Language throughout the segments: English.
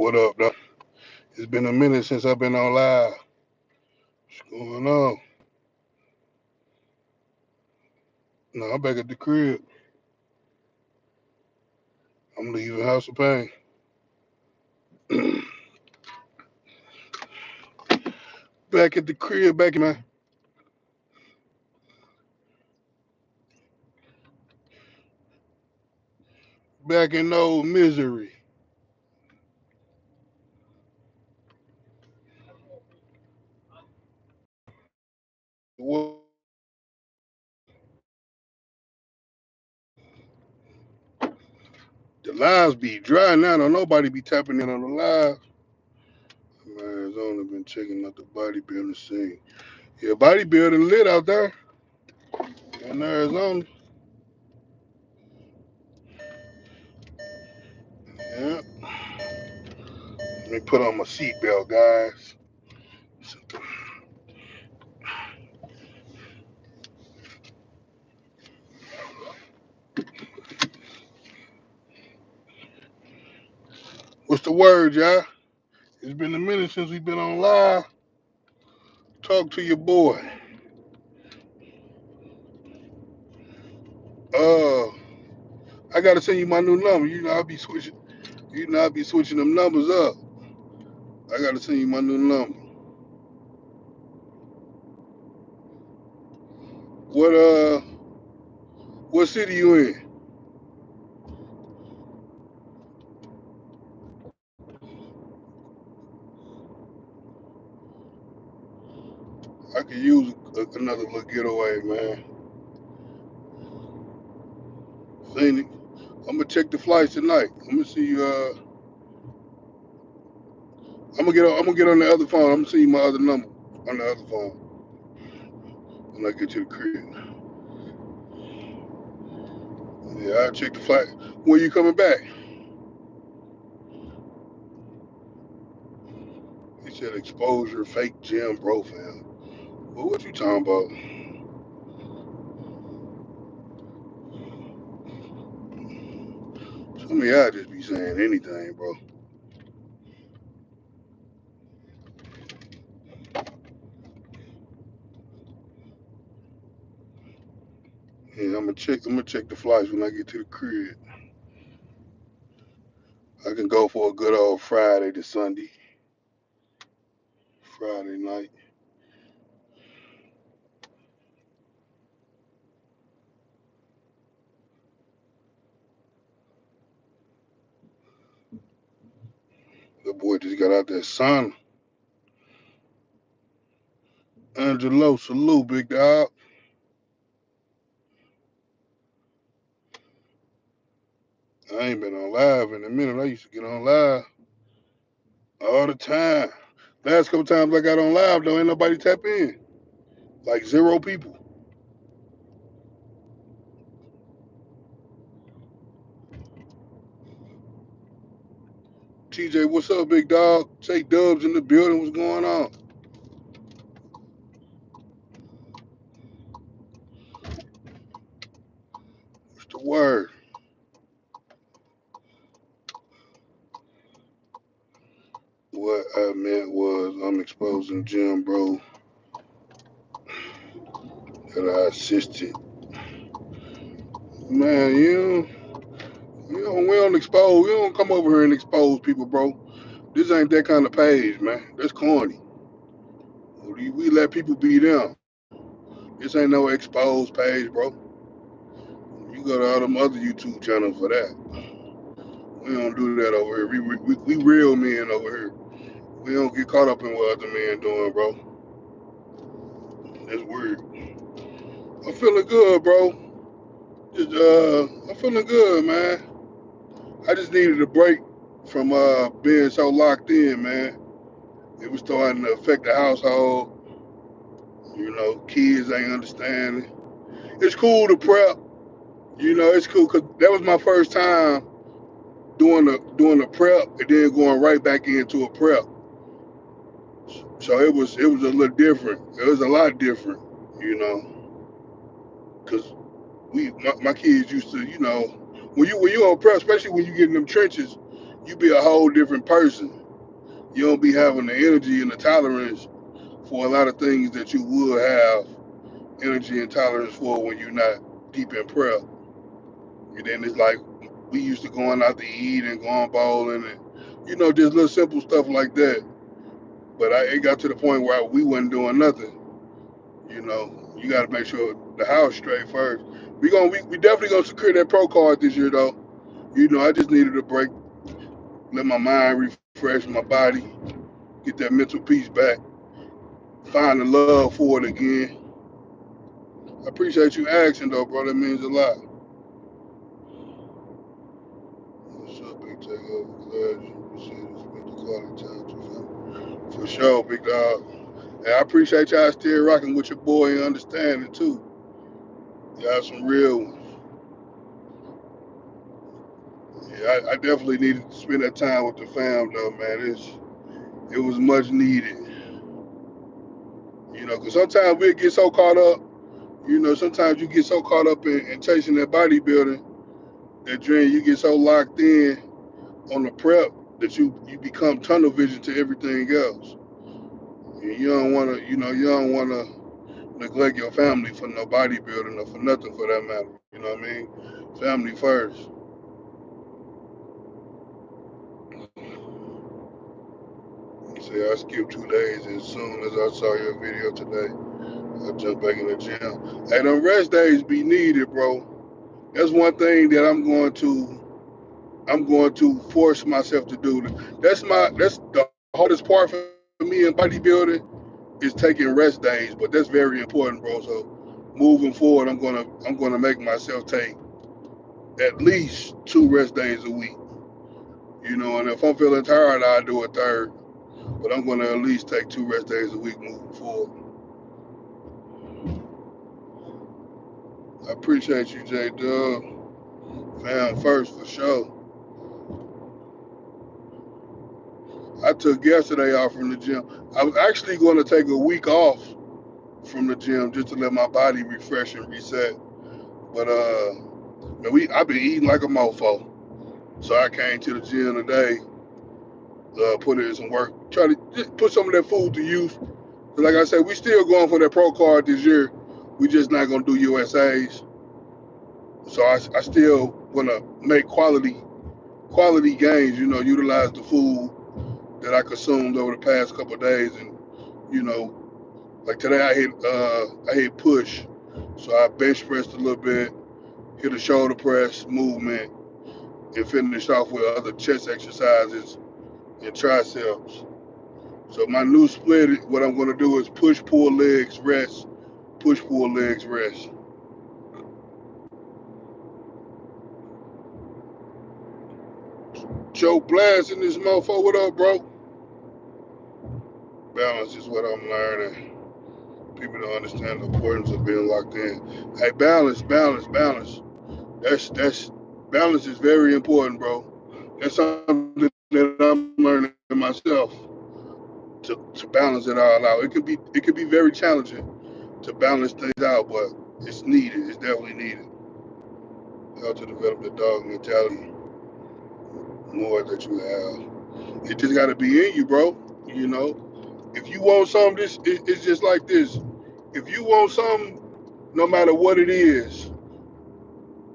What up, though? It's been a minute since I've been on live. What's going on? No, I'm back at the crib. I'm leaving House of Pain. Back at the crib, man. Back in old misery. What? The lives be dry now. Don't nobody be tapping in on the live. Man, it's only been checking out the bodybuilding scene. Yeah, bodybuilding lit out there in Arizona. Yeah. Let me put on my seatbelt, guys. What's the word, y'all? It's been a minute since we've been on live. Talk to your boy. Uh, I gotta send you my new number. You know I'll be switching. You know I'll be switching them numbers up. I gotta send you my new number. What what city you in? I could use another little getaway, man. Phoenix. I'm gonna check the flights tonight. I'm gonna see you. I'm gonna get on the other phone. I'm gonna see you my other number on the other phone when I get to the crib. Yeah, I'll check the flight. When you coming back? He said exposure, fake gym profile. Well, what you talking about? Some of y'all just be saying anything, bro. Yeah, I'm gonna check the flights when I get to the crib. I can go for a good old Friday to Sunday. Friday night. The boy just got out that sun. Angelo, salute, big dog. I ain't been on live in a minute. I used to get on live all the time. Last couple times I got on live though, ain't nobody tap in. Like zero people. TJ, what's up, big dog? Say Dubs in the building. What's going on? What's the word? What I meant was I'm exposing Jim Bro that I assisted. Man, we don't expose. We don't come over here and expose people, bro. This ain't that kind of page, man. That's corny. We let people be them. This ain't no exposed page, bro. You go to all them other YouTube channels for that. We don't do that over here. We real men over here. We don't get caught up in what other men doing, bro. That's weird. I'm feeling good, bro. I'm feeling good, man. I just needed a break from being so locked in, man. It was starting to affect the household. You know, kids ain't understanding. It's cool to prep. You know, it's cool because that was my first time doing the prep and then going right back into a prep. So it was a little different. It was a lot different, you know, because my kids used to, you know, when you on prep, especially when you get in them trenches, you be a whole different person. You don't be having the energy and the tolerance for a lot of things that you would have energy and tolerance for when you're not deep in prayer. And then it's like we used to going out to eat and going bowling and just little simple stuff like that. But it got to the point where we wasn't doing nothing. You got to make sure the house straight first. We definitely gonna secure that pro card this year though. I just needed a break, let my mind refresh, my body get that mental peace back, find the love for it again. I appreciate you asking though, bro. That means a lot. What's up, big takeover? Glad you received spent the quality time to for sure, big dog. And I appreciate y'all still rocking with your boy and understanding too. Y'all some real ones. Yeah, I definitely needed to spend that time with the fam though, man. It was much needed. Because sometimes we get so caught up. Sometimes you get so caught up in chasing that bodybuilding, that dream, you get so locked in on the prep that you become tunnel vision to everything else. And you don't want to neglect your family for no bodybuilding or for nothing for that matter. You know what I mean? Family first. You say I skipped 2 days as soon as I saw your video today. I jumped back in the gym. Hey, them rest days be needed, bro. That's one thing that I'm going to force myself to do. That's the hardest part for me in bodybuilding is taking rest days, but that's very important, bro. So moving forward, I'm gonna make myself take at least 2 rest days a week. And if I'm feeling tired, I'll do a third. But I'm gonna at least take 2 rest days a week moving forward. I appreciate you, J Dub. Fam first for sure. I took yesterday off from the gym. I was actually going to take a week off from the gym just to let my body refresh and reset. But man, I've been eating like a mofo, so I came to the gym today, put in some work, try to just put some of that food to use. Like I said, we still going for that pro card this year. We just not gonna do USA's. So I still wanna make quality gains. Utilize the food that I consumed over the past couple of days, and you know, like today I hit push, so I bench pressed a little bit, hit a shoulder press movement, and finished off with other chest exercises and triceps. So my new split, what I'm gonna do is push pull legs rest, push pull legs rest. Joe Blast in this motherfucker, what up, bro? Balance is what I'm learning. People don't understand the importance of being locked in. Hey, balance, balance, balance. That's balance is very important, bro. That's something that I'm learning myself to balance it all out. It could be very challenging to balance things out, but it's needed. It's definitely needed. How to develop the dog mentality more that you have. It just got to be in you, bro. You know, if you want something, it's just like this. If you want something, no matter what it is,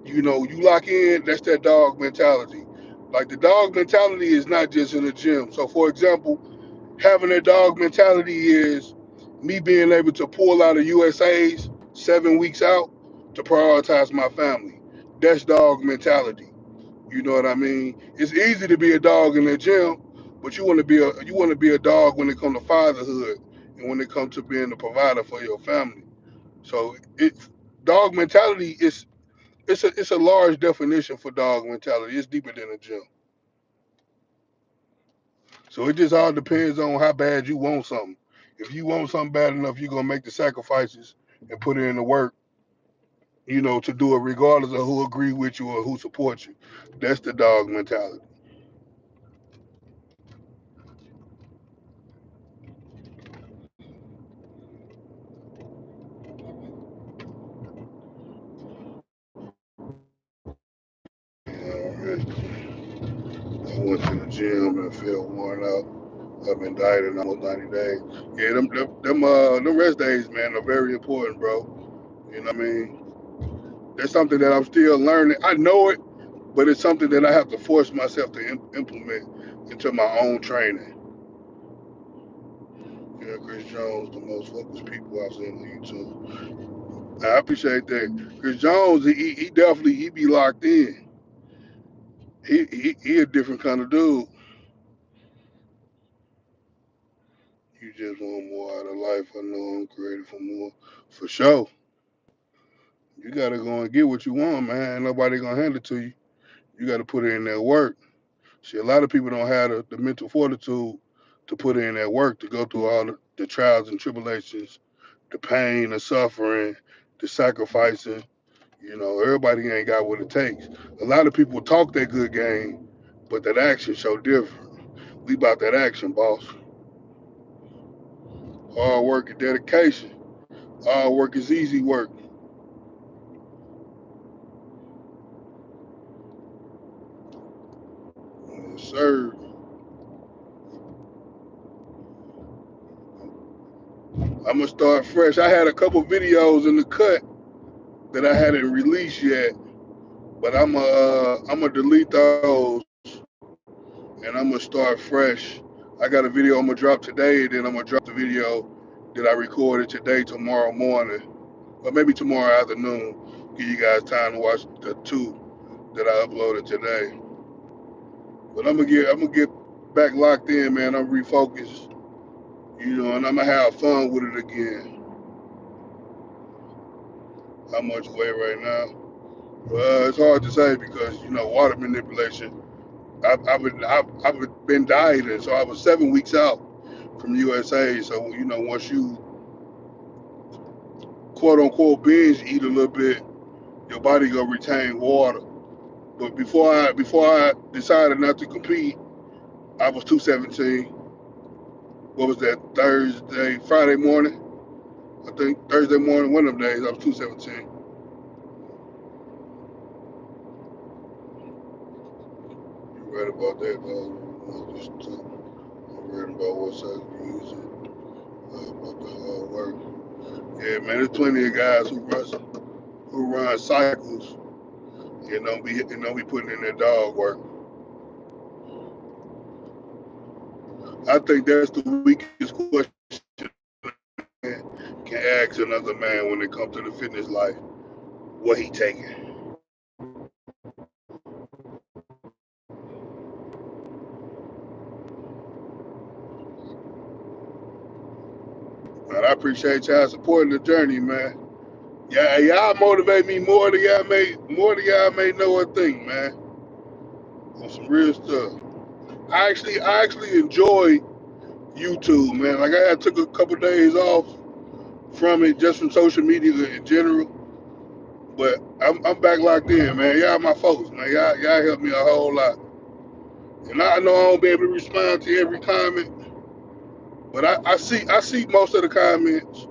you lock in. That's that dog mentality. Like the dog mentality is not just in the gym. So, for example, having a dog mentality is me being able to pull out of USA's 7 weeks out to prioritize my family. That's dog mentality. You know what I mean? It's easy to be a dog in the gym, but you want to be a dog when it comes to fatherhood and when it comes to being the provider for your family. So dog mentality is it's a large definition for dog mentality. It's deeper than a gym. So it just all depends on how bad you want something. If you want something bad enough, you're gonna make the sacrifices and put in the work, to do it regardless of who agree with you or who supports you. That's the dog mentality. I went to the gym and feel worn out. I've been dieting almost 90 days. Yeah, them rest days, man, are very important, bro. You know what I mean? That's something that I'm still learning. I know it, but it's something that I have to force myself to implement into my own training. Yeah, Chris Jones, the most focused people I've seen on YouTube. I appreciate that. Chris Jones, he definitely he be locked in. He a different kind of dude. You just want more out of life. I know I'm created for more. For sure. You gotta go and get what you want, man. Ain't nobody gonna hand it to you. You gotta put in that work. See, a lot of people don't have the mental fortitude to put in that work, to go through all the trials and tribulations, the pain, the suffering, the sacrificing. You know, everybody ain't got what it takes. A lot of people talk that good game, but that action show different. We about that action, boss. Hard work and dedication. Hard work is easy work. Yes, sir. I'm gonna start fresh. I had a couple videos in the cut that I hadn't released yet, but I'm gonna delete those and I'm gonna start fresh. I got a video I'm gonna drop today, and then I'm gonna drop the video that I recorded today tomorrow morning, or maybe tomorrow afternoon. Give you guys time to watch the two that I uploaded today. But I'm gonna get back locked in, man. I'm refocused, you know, and I'm gonna have fun with it again. How much weight right now? It's hard to say because you know water manipulation. I've been dieting, so I was 7 weeks out from USA. So you know, once you quote unquote binge eat a little bit, your body gonna retain water. But before I decided not to compete, I was 217. What was that? Friday morning? I think Thursday morning, one of them days, I was 217. You read about that, though? I'm reading about what size you use it, about the hard work. Yeah, man, there's plenty of guys who run cycles and don't be putting in their dog work. I think that's the weakest question man can ask another man when it comes to the fitness life. What he taking? Man, I appreciate y'all supporting the journey, man. Yeah, y'all motivate me more than y'all may know or think, man. On some real stuff. I actually enjoy YouTube, man. Like I took a couple days off from it, just from social media in general. But I'm back locked in, man. Y'all my folks, man. Y'all help me a whole lot. And I know I won't be able to respond to every comment, but I see most of the comments,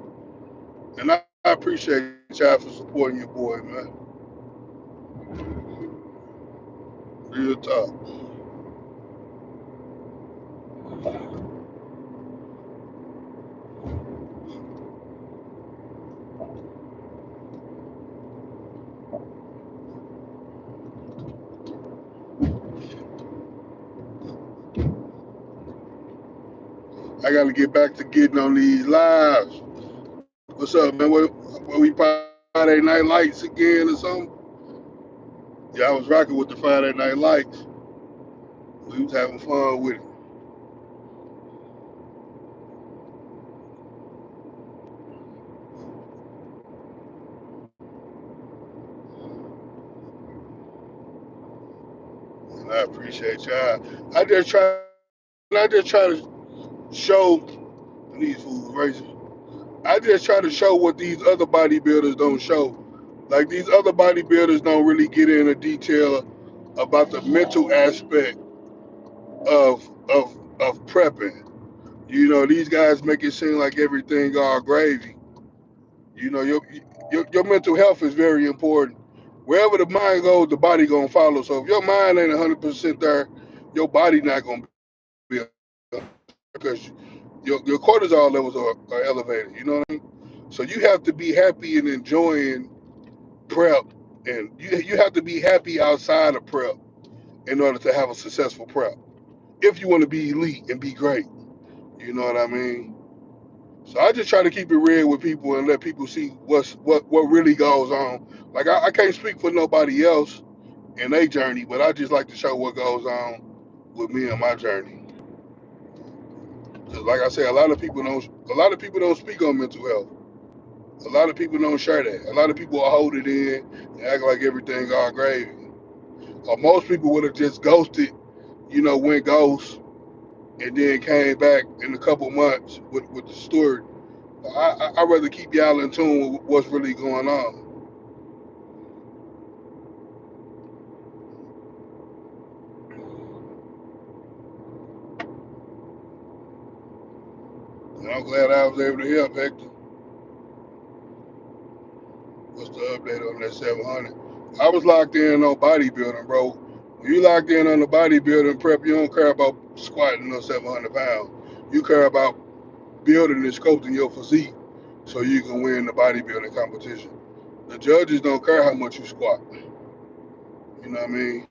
and I appreciate y'all for supporting your boy, man. Real talk. I got to get back to getting on these lives. What's up, man? What we Friday night lights again or something? Yeah, I was rocking with the Friday night lights. We was having fun with it. And I appreciate y'all. I just try to show these fools racing. I just try to show what these other bodybuilders don't show. Like these other bodybuilders don't really get into detail about the mental aspect of prepping. You know, these guys make it seem like everything all gravy. You know, your mental health is very important. Wherever the mind goes, the body gonna follow. So if your mind ain't 100% there, your body not gonna be because your cortisol levels are elevated. You know what I mean? So you have to be happy and enjoying prep, and you have to be happy outside of prep in order to have a successful prep. If you want to be elite and be great, you know what I mean. So I just try to keep it real with people and let people see what really goes on. Like I can't speak for nobody else in their journey, but I just like to show what goes on with me and my journey. Because like I said, a lot of people don't speak on mental health. A lot of people don't share that. A lot of people will hold it in and act like everything all gravy. Or most people would have just ghosted, went ghost and then came back in a couple months with the story. I'd rather keep y'all in tune with what's really going on. And I'm glad I was able to help, Hector. What's the update on that 700? I was locked in on bodybuilding, bro. When you locked in on the bodybuilding prep, you don't care about squatting no 700 pounds. You care about building and sculpting your physique so you can win the bodybuilding competition. The judges don't care how much you squat. You know what I mean?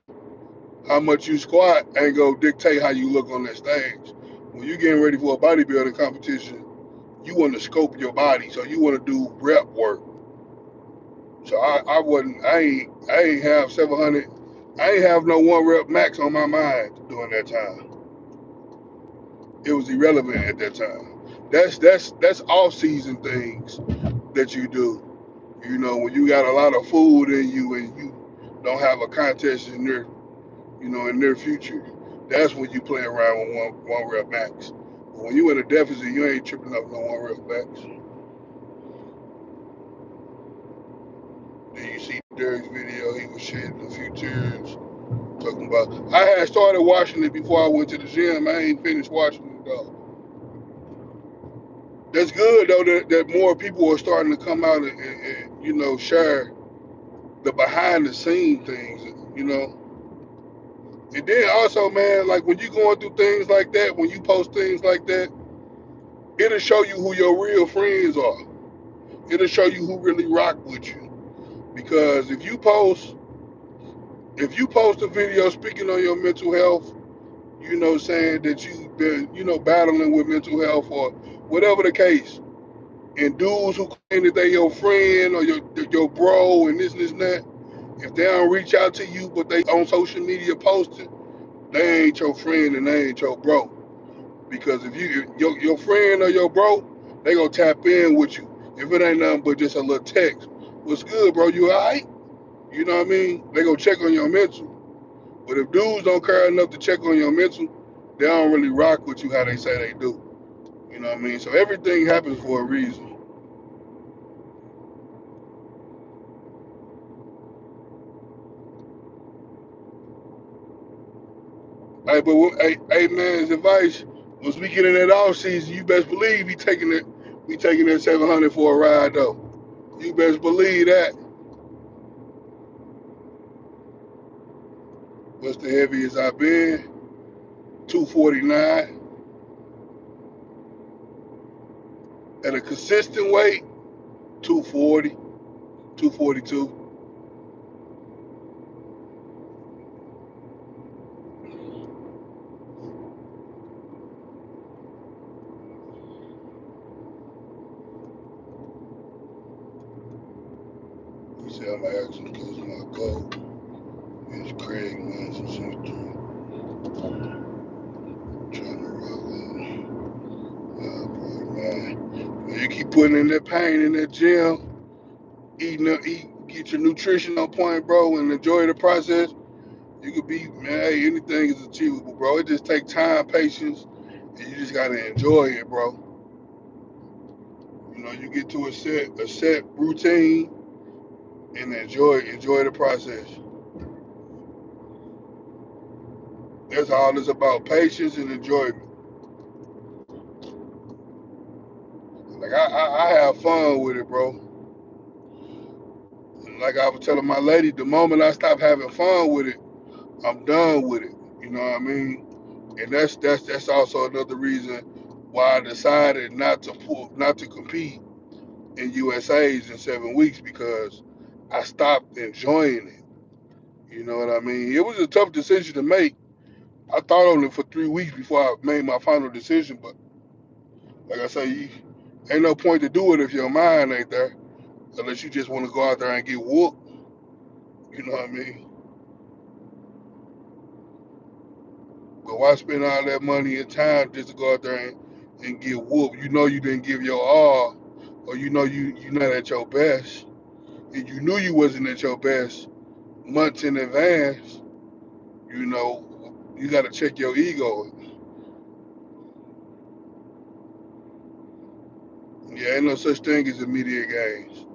How much you squat ain't gonna dictate how you look on that stage. When you getting ready for a bodybuilding competition, you want to scope your body, so you want to do rep work. So I ain't have 700. I ain't have no one rep max on my mind during that time. It was irrelevant at that time. That's off season things that you do. When you got a lot of food in you and you don't have a contest in near future, that's when you play around with one rep max. But when you in a deficit, you ain't tripping up no one rep max. Then you see Derek's video, he was shedding a few tears, talking about. I had started watching it before I went to the gym. I ain't finished watching it though. That's good though that more people are starting to come out and share the behind the scene things. And then also, man, like when you going through things like that, when you post things like that, it'll show you who your real friends are. It'll show you who really rock with you. Because if you post a video speaking on your mental health, saying that you've been, battling with mental health or whatever the case, and dudes who claim that they your friend or your bro and this and that, if they don't reach out to you but they on social media posting, they ain't your friend and they ain't your bro. Because if your friend or your bro, they gonna tap in with you. If it ain't nothing but just a little text, what's good, bro? You alright? You know what I mean? They gonna check on your mental. But if dudes don't care enough to check on your mental, they don't really rock with you how they say they do. You know what I mean? So everything happens for a reason. Hey, but hey, man's advice was we get in that off season, you best believe we taking that 700 for a ride though. You best believe that. What's the heaviest I've been? 249 at a consistent weight. 240, 242. You see, I'm actually close my goal. It's Craig, man. Some shit trying to roll in. Oh, boy, man. When you keep putting in that pain in that gym, get your nutrition on point, bro, and enjoy the process. You could be, man, hey, anything is achievable, bro. It just takes time, patience, and you just gotta enjoy it, bro. You get to a set routine and enjoy the process. That's all it's about, patience and enjoyment. Like I have fun with it, bro. Like I was telling my lady, the moment I stop having fun with it, I'm done with it. You know what I mean? And that's also another reason why I decided not to compete in USA's in 7 weeks, because I stopped enjoying it. You know what I mean? It was a tough decision to make. I thought on it for 3 weeks before I made my final decision, but like I say, ain't no point to do it if your mind ain't there, unless you just want to go out there and get whooped. You know what I mean? But why spend all that money and time just to go out there and get whooped? You know you didn't give your all, or you know you're not at your best, and you knew you wasn't at your best months in advance. You know, you got to check your ego. Yeah, ain't no such thing as immediate gains.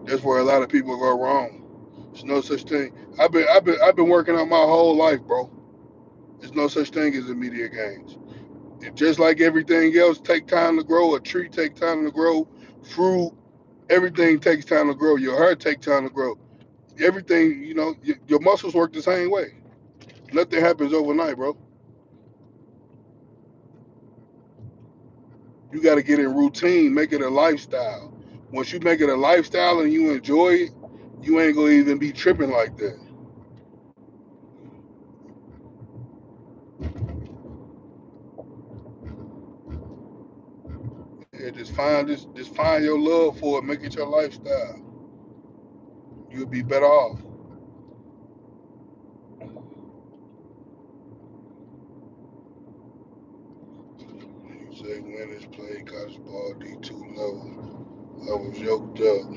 That's where a lot of people go wrong. There's no such thing. I've been working out my whole life, bro. There's no such thing as immediate gains. And just like everything else take time to grow, a tree take time to grow, fruit, everything takes time to grow. Your hair take time to grow. Everything, your muscles work the same way. Nothing happens overnight, bro. You got to get in routine, make it a lifestyle. Once you make it a lifestyle and you enjoy it, you ain't gonna even be tripping like that. Yeah, just find your love for it, make it your lifestyle. You'll be better off. You say winners play college ball D2 level. I was yoked up,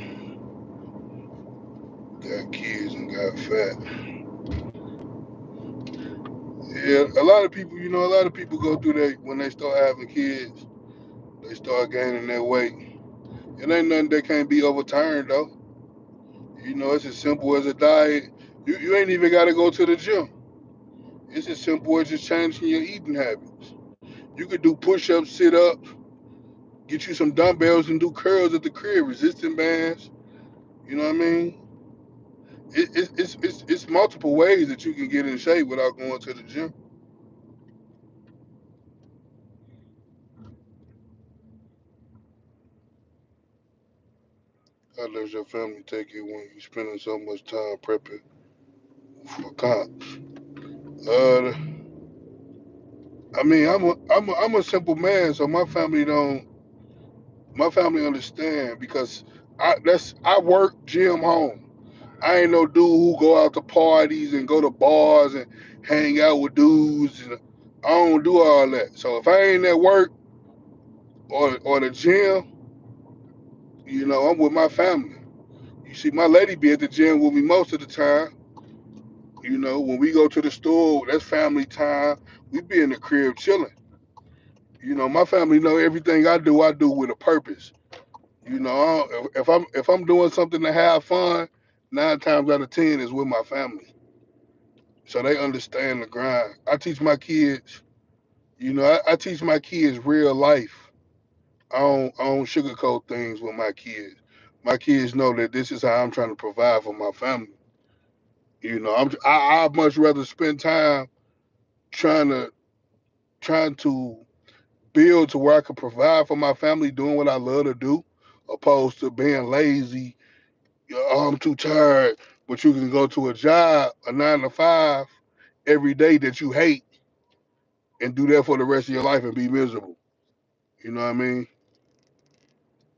got kids and got fat. Yeah, a lot of people go through that when they start having kids. They start gaining their weight. It ain't nothing that can't be overturned though. It's as simple as a diet. You ain't even got to go to the gym. It's as simple as just changing your eating habits. You could do push-ups, sit-ups, get you some dumbbells and do curls at the crib, resistant bands. You know what I mean? It's multiple ways that you can get in shape without going to the gym. How does your family take it when you spending so much time prepping for comps? Uh, I mean, I'm a simple man, so my family understand because I work gym home. I ain't no dude who go out to parties and go to bars and hang out with dudes. And I don't do all that. So if I ain't at work or the gym, I'm with my family. You see, my lady be at the gym with me most of the time. When we go to the store, that's family time. We be in the crib chilling. My family know everything I do with a purpose. If I'm doing something to have fun, 9 times out of 10 is with my family, so they understand the grind. I teach my kids real life. I don't sugarcoat things with my kids. My kids know that this is how I'm trying to provide for my family. I'd much rather spend time trying to trying to build to where I can provide for my family doing what I love to do, opposed to being lazy. Oh, I'm too tired, but you can go to a job, a 9 to 5, every day that you hate, and do that for the rest of your life and be miserable. You know what I mean?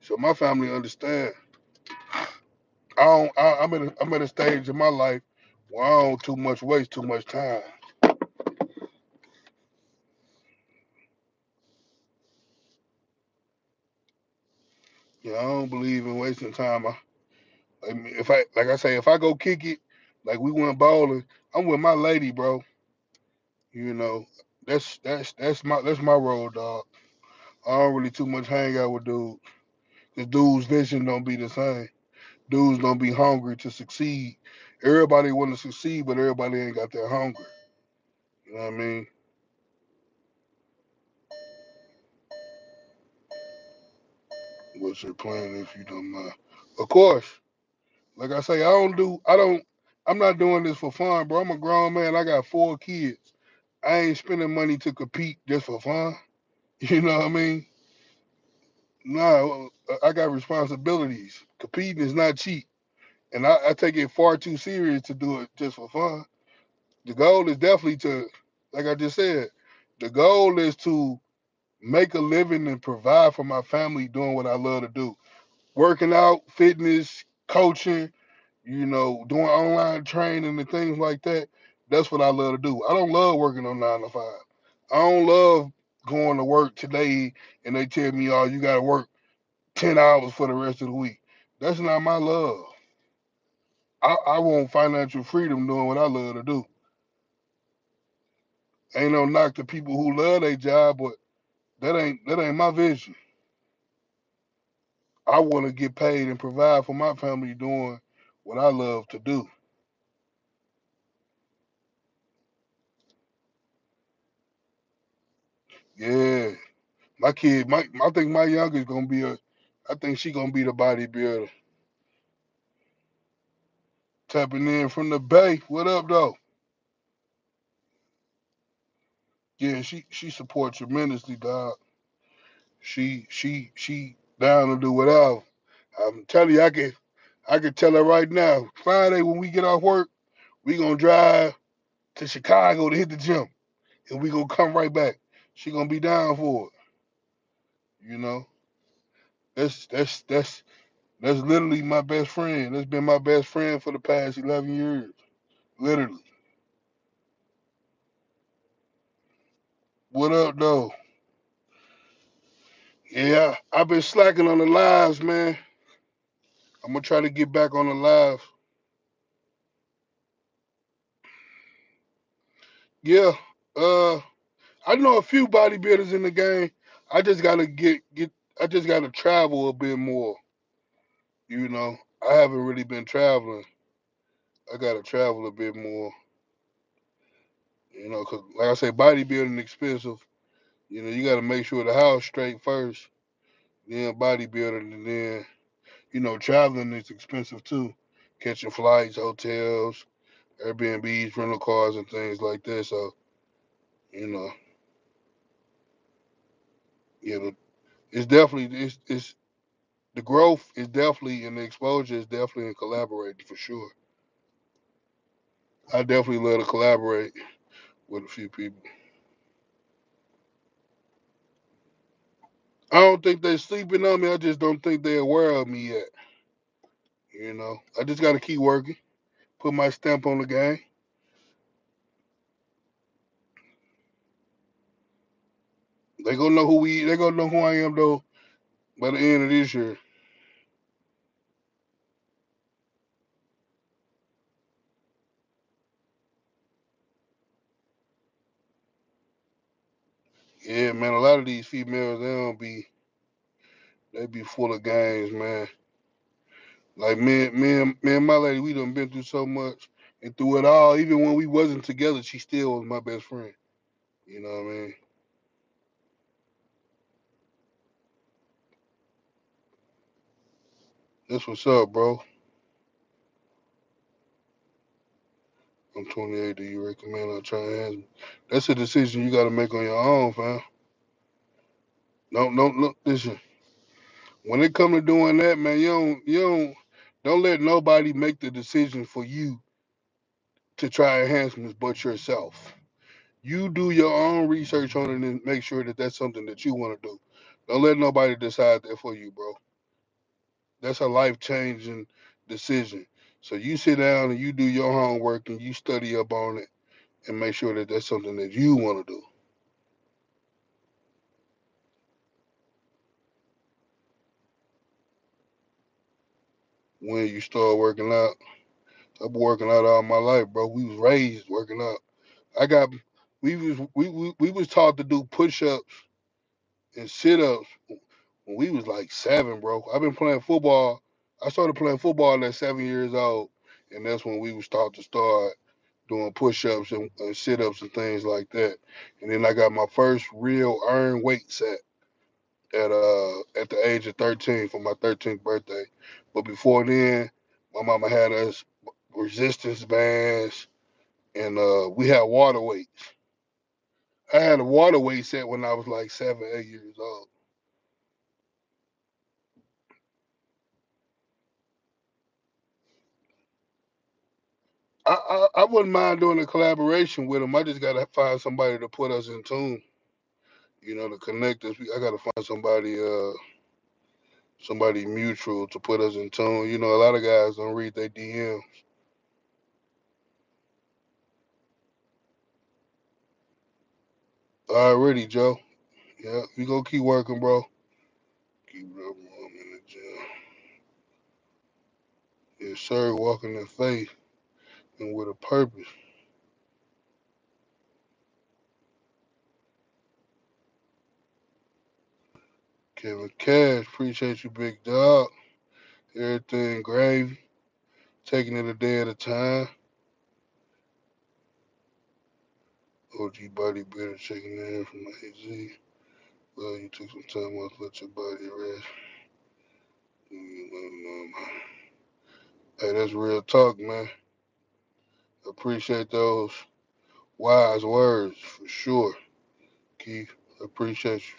So my family understand. I'm at a stage in my life where I don't too much waste too much time. I don't believe in wasting time. If I like I say, if I go kick it, like we went bowling, I'm with my lady, bro. You know, that's my road, dog. I don't really too much hang out with dudes. Cause dudes' vision don't be the same. Dudes don't be hungry to succeed. Everybody want to succeed, but everybody ain't got that hunger. You know what I mean? What's your plan if you don't mind? Of course, like I say, I don't do. I don't. I'm not doing this for fun, bro. I'm a grown man. I got 4 kids. I ain't spending money to compete just for fun. You know what I mean? No, I got responsibilities. Competing is not cheap, and I take it far too serious to do it just for fun. The goal is definitely to, like I just said, the goal is to make a living and provide for my family doing what I love to do. Working out, fitness, coaching, doing online training and things like that. That's what I love to do. I don't love working on 9 to 5. I don't love going to work today and they tell me, oh, you got to work 10 hours for the rest of the week. That's not my love. I want financial freedom doing what I love to do. Ain't no knock to people who love their job, but that ain't my vision. I want to get paid and provide for my family doing what I love to do. Yeah, my kid, I think my youngest gonna be I think she gonna be the bodybuilder. Tapping in from the Bay. What up, though? Yeah, she supports tremendously, dog. She down to do whatever. I'm telling you, I can tell her right now. Friday when we get off work, we gonna drive to Chicago to hit the gym, and we gonna come right back. She gonna be down for it. You know, that's literally my best friend. That's been my best friend for the past 11 years. Literally. What up, though? Yeah, I've been slacking on the lives, man. I'm gonna try to get back on the live. Yeah, uh, I know a few bodybuilders in the game. I just gotta get. I just gotta travel a bit more. I haven't really been traveling. I gotta travel a bit more. 'Cause like I say, bodybuilding expensive. You gotta make sure the house straight first, then bodybuilding, and then traveling is expensive too. Catching flights, hotels, Airbnbs, rental cars, and things like that. So you know, yeah, it's definitely it's the growth is definitely and the exposure is definitely in collaborating for sure. I definitely love to collaborate with a few people. I don't think they're sleeping on me. I just don't think they're aware of me yet. I just got to keep working, put my stamp on the game. They gonna know who we. They gonna know who I am though by the end of this year. Yeah, man. A lot of these females, they be full of games, man. Like me and my lady, we done been through so much and through it all. Even when we wasn't together, she still was my best friend. You know what I mean? That's what's up, bro. I'm 28. Do you recommend I try and hands? That's a decision you got to make on your own, fam. No, look, listen. When it come to doing that, man, don't let nobody make the decision for you to try enhancements but yourself. You do your own research on it and make sure that that's something that you want to do. Don't let nobody decide that for you, bro. That's a life changing decision. So you sit down and you do your homework and you study up on it and make sure that that's something that you want to do. When you start working out, I've been working out all my life, bro. We was raised working out. I got we was taught to do push ups and sit ups when we was like 7, bro. I've been playing football. I started playing football at 7 years old, and that's when we was taught to start doing push ups and sit ups and things like that. And then I got my first real earned weight set at the age of 13 for my 13th birthday. But before then, my mama had us resistance bands, and we had water weights. I had a water weight set when I was like 7, 8 years old. I wouldn't mind doing a collaboration with them. I just gotta find somebody to put us in tune. To connect us. I gotta find somebody mutual to put us in tune. A lot of guys don't read their DM. Already, Joe. Yeah, we gonna keep working, bro. Keep it up, I'm in the gym. Yes, sir. Walking in faith and with a purpose. Kevin Cash, appreciate you, big dog. Everything gravy. Taking it a day at a time. OG bodybuilder checking in from AZ. Well, you took some time off to let your body rest. Hey, that's real talk, man. Appreciate those wise words for sure, Keith. Appreciate you.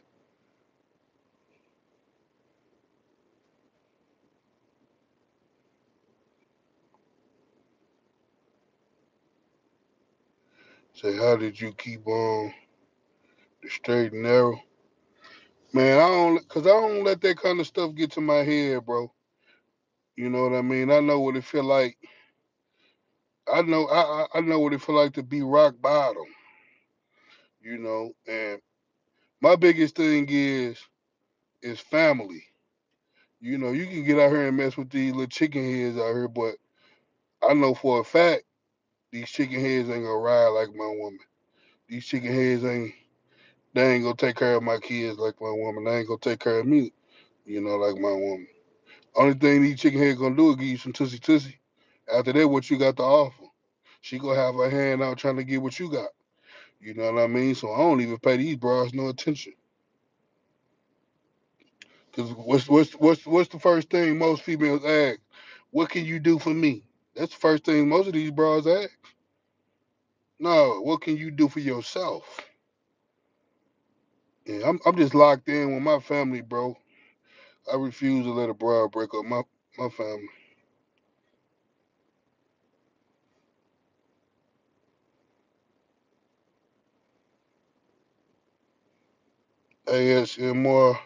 Say, how did you keep on the straight and narrow? Man, cause I don't let that kind of stuff get to my head, bro. You know what I mean? I know what it feel like. I know what it feel like to be rock bottom. And my biggest thing is family. You can get out here and mess with these little chicken heads out here, but I know for a fact these chicken heads ain't gonna ride like my woman. These chicken heads they ain't gonna take care of my kids like my woman. They ain't gonna take care of me, like my woman. Only thing these chicken heads gonna do is give you some tussie tussie. After that, what you got to offer? She gonna have her hand out trying to get what you got. You know what I mean? So I don't even pay these bras no attention. Cause what's the first thing most females ask? What can you do for me? That's the first thing most of these bras ask. No, what can you do for yourself? Yeah, I'm just locked in with my family, bro. I refuse to let a bra break up my family. ASMR,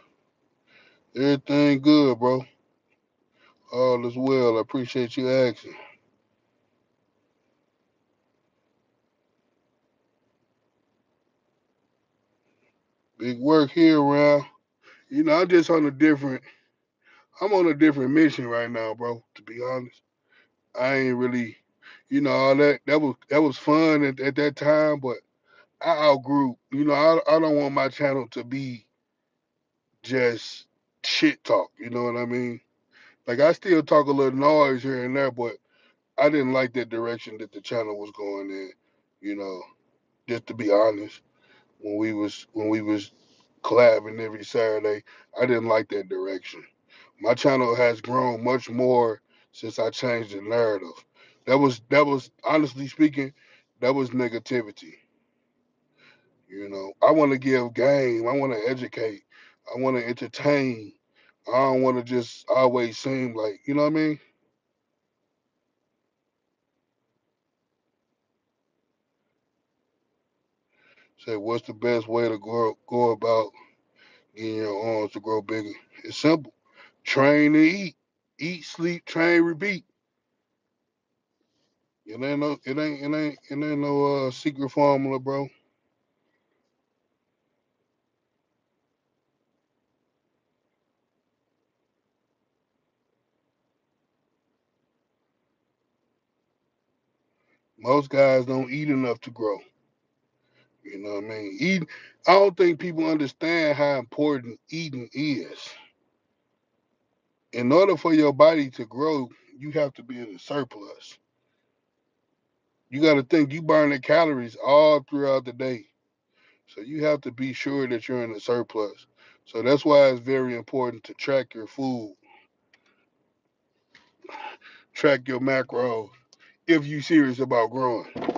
everything good, bro. All is well. I appreciate you asking. Big work here around. I'm just on a different. I'm on a different mission right now, bro. To be honest, I ain't really, all that. That was fun at that time, but I outgrew. I don't want my channel to be just shit talk. You know what I mean? Like I still talk a little noise here and there, but I didn't like that direction that the channel was going in. You know, just to be honest, when we was collabing every Saturday, I didn't like that direction. My channel has grown much more since I changed the narrative. That was honestly speaking, that was negativity. I want to give game. I want to educate. I want to entertain. I don't want to just always seem like, you know what I mean? Say, what's the best way to go about getting your arms to grow bigger? It's simple. Train and eat. Eat, sleep, train, repeat. It ain't no secret formula, bro. Most guys don't eat enough to grow. You know what I mean? I don't think people understand how important eating is. In order for your body to grow, you have to be in a surplus. You got to think you burning calories all throughout the day. So you have to be sure that you're in a surplus. So that's why it's very important to track your food, track your macros, if you serious about growing.